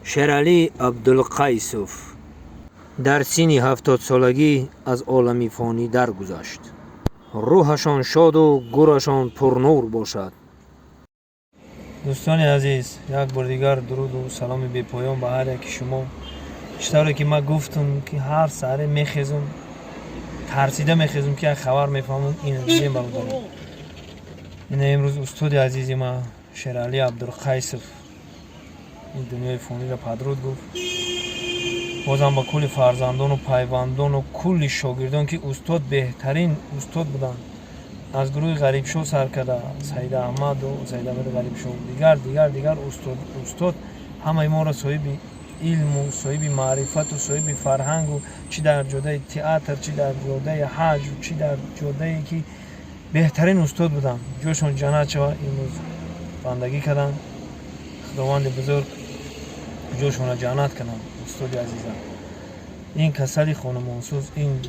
شرعلی عبدالقیسوف در سن 70 سالگی از عالم فانی درگذشت. روحشان شاد و گورشان پرنور باشد. دوستان عزیز، یک بار دیگر درود و سلام بی پایان به هر یک شما. چطوری که ما گفتم که هر ساعت میخیزم ترسیده میخیزم که یک خبر میفهمم این دیگه برادرم. این امروز استاد عزیزی ما شرعلی عبدالقیسوف این دنیای فانی را پدرود گفت. بازم با کل فرزندان و پیوندان و کل شاگردان که استاد بهترین استاد بودن از گروه غریب شو سر کرده، سید احمد و سید احمد غریب شو دیگر استاد همه ما را صاحب علم و صاحب معرفت و صاحب فرهنگ و چی در جوده تئاتر، چی در جوده حج و چی در جوده که بهترین استاد بودن. جوشون جنت شود امروز بندگی کردن. خداوند بزرگ جوشون را جنت کنن. استاد عزیزم، این کسلی خانمانسوز، این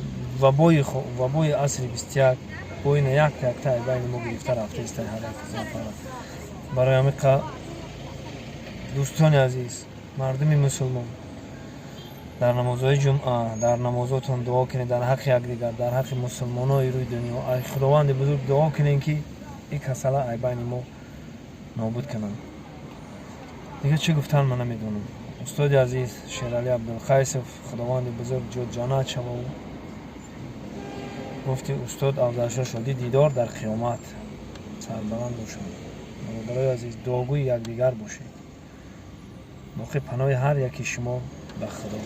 وبای عصر 21 بوین یک تا بین ما گرفته رفته است. هر یک برای همه دوستان عزیز، مردم مسلمان، در نمازهای جمعه در نمازاتون دعا کنید در حق یکدیگر، در حق مسلمانای روی دنیا. ای خداوند بزرگ دعا کنید که این کسلا ای بین ما نابود کنند. دیگه چه گفتن من نمیدونم. استاد عزیز شرعلی عبدالقیسوف خداوند بزرگ جانت شود و گفتی استاد افضل شدی دیدار در قیامت سربلند باشد. برای عزیز دعاگوی یکدیگر باشید. موقع پناه هر یکی شما به خدا.